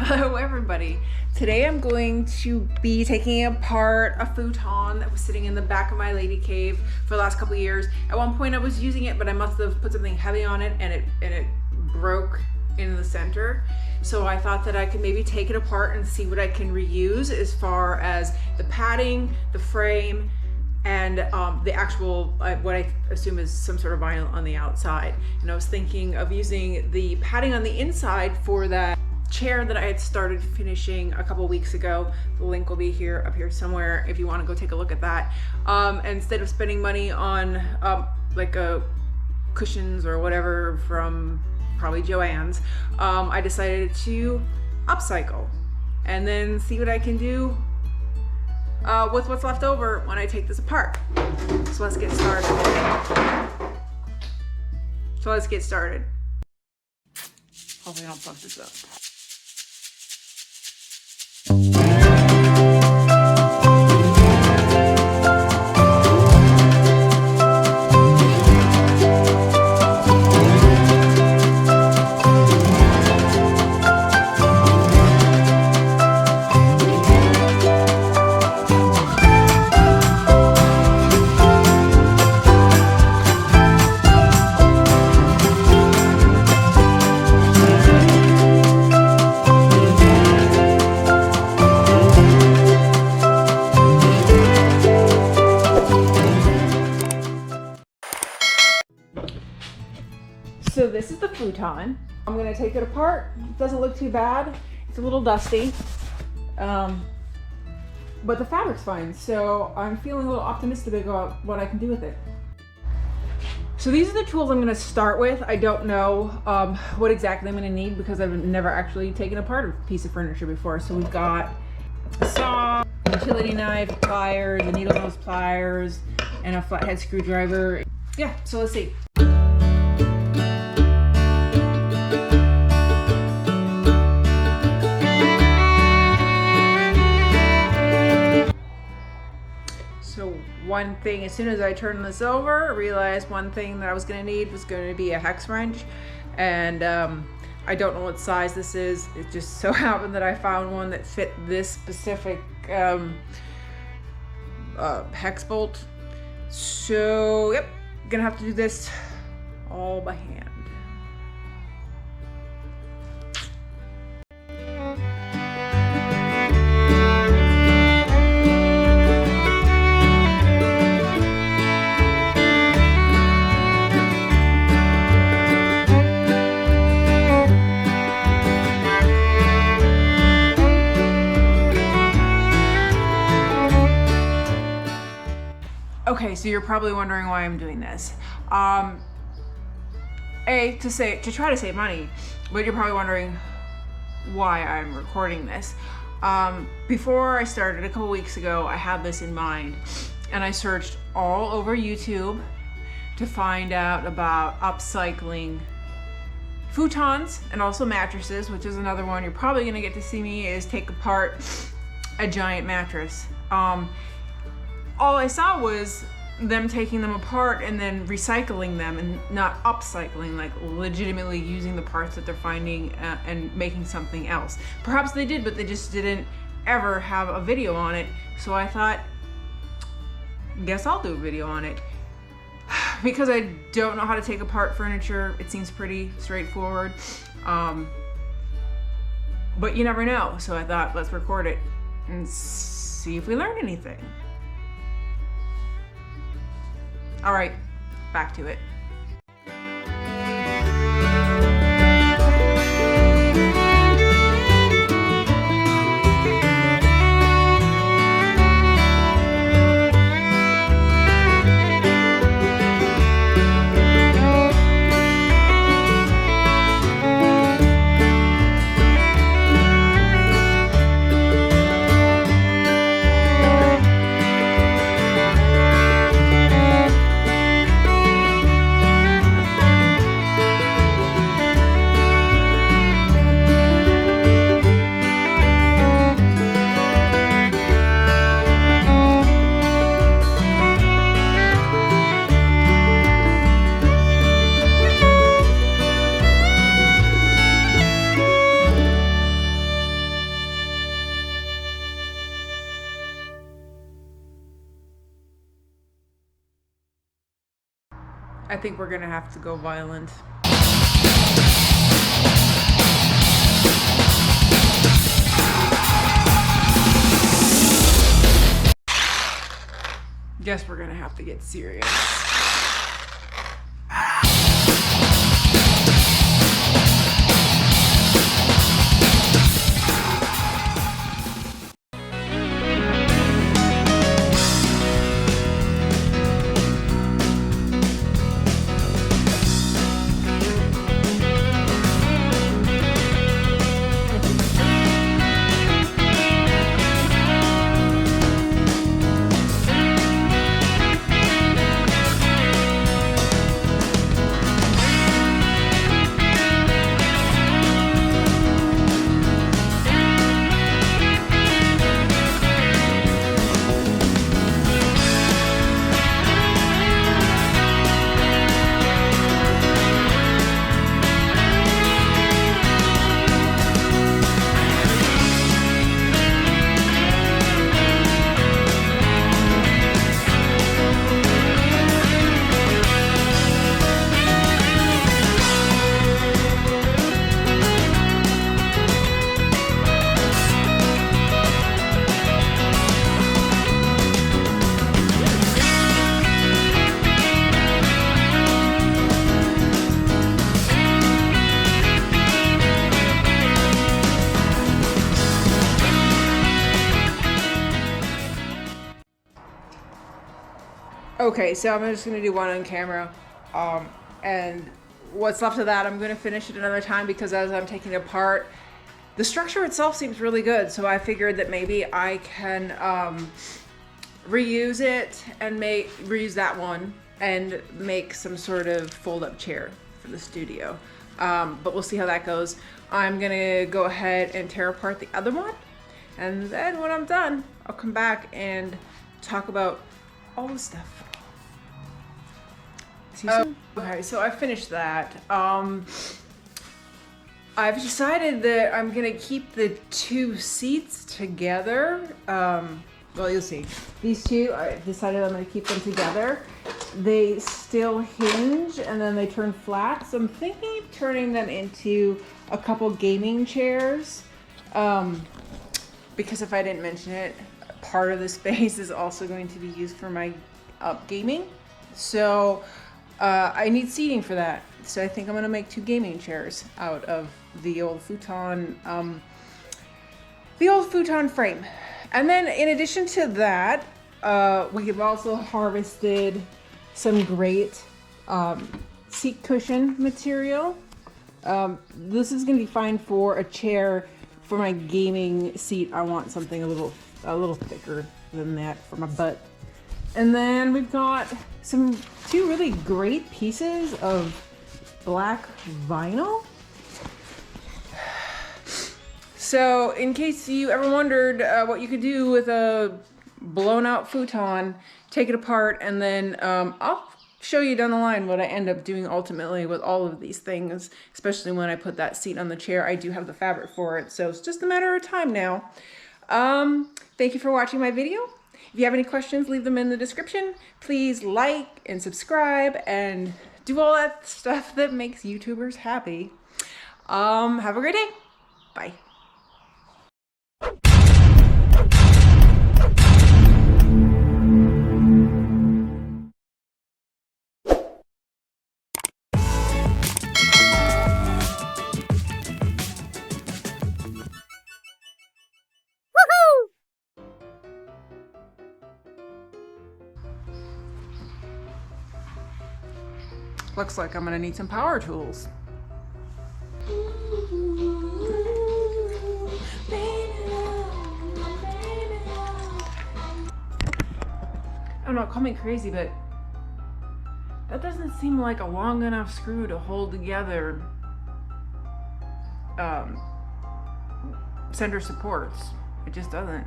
Hello everybody. Today I'm going to be taking apart a futon that was sitting in the back of my lady cave for the last couple of years. At one point I was using it, but I must have put something heavy on it and it broke in the center. So I thought that I could maybe take it apart and see what I can reuse as far as the padding, the frame, and the actual, what I assume is some sort of vinyl on the outside. And I was thinking of using the padding on the inside for that chair that I had started finishing a couple weeks ago. The link will be here, up here somewhere, if you want to go take a look at that. Instead of spending money on like cushions or whatever from probably Joann's, I decided to upcycle and then see what I can do with what's left over when I take this apart. So let's get started. Hopefully I don't fuck this up. So this is the futon. I'm gonna take it apart. It doesn't look too bad. It's a little dusty, but the fabric's fine. So I'm feeling a little optimistic about what I can do with it. So these are the tools I'm gonna start with. I don't know what exactly I'm gonna need because I've never actually taken apart a piece of furniture before. So we've got a saw, a utility knife, pliers, a needle nose pliers, and a flathead screwdriver. Yeah, so let's see. So one thing, as soon as I turned this over, I realized one thing that I was going to need was going to be a hex wrench. And I don't know what size this is. It just so happened that I found one that fit this specific hex bolt. So yep, gonna have to do this all by hand. Okay, so you're probably wondering why I'm doing this. To try to save money, but you're probably wondering why I'm recording this. Before I started a couple weeks ago, I had this in mind, and I searched all over YouTube to find out about upcycling futons and also mattresses, which is another one you're probably gonna get to see me is take apart a giant mattress. All I saw was them taking them apart and then recycling them and not upcycling, like legitimately using the parts that they're finding and making something else. Perhaps they did, but they just didn't ever have a video on it. So I thought, guess I'll do a video on it. Because I don't know how to take apart furniture, it seems pretty straightforward. But you never know. So I thought, let's record it and see if we learn anything. All right, back to it. I think we're gonna have to go violent. Guess we're gonna have to get serious. Okay, so I'm just gonna do one on camera, and what's left of that I'm gonna finish it another time, because as I'm taking it apart, the structure itself seems really good, so I figured that maybe I can reuse it and reuse that one and make some sort of fold-up chair for the studio, but we'll see how that goes. I'm gonna go ahead and tear apart the other one, and then when I'm done, I'll come back and talk about all the stuff. Okay, so I finished that. I've decided that I'm gonna keep the two seats together. Well, you'll see. These two, I decided I'm gonna keep them together. They still hinge and then they turn flat. So I'm thinking of turning them into a couple gaming chairs. Because if I didn't mention it, part of the space is also going to be used for my gaming. So I need seating for that. So I think I'm gonna make two gaming chairs out of the old futon frame. And then in addition to that, we have also harvested some great seat cushion material. This is gonna be fine for a chair. For my gaming seat, I want something a little thicker than that for my butt. And then we've got two really great pieces of black vinyl. So in case you ever wondered what you could do with a blown out futon, take it apart, and then I'll show you down the line what I end up doing ultimately with all of these things, especially when I put that seat on the chair. I do have the fabric for it, so it's just a matter of time now. Thank you for watching my video. If you have any questions, leave them in the description. Please like and subscribe and do all that stuff that makes YouTubers happy. Have a great day. Bye. Looks like I'm gonna need some power tools. I don't know, call me crazy, but that doesn't seem like a long enough screw to hold together center supports. It just doesn't.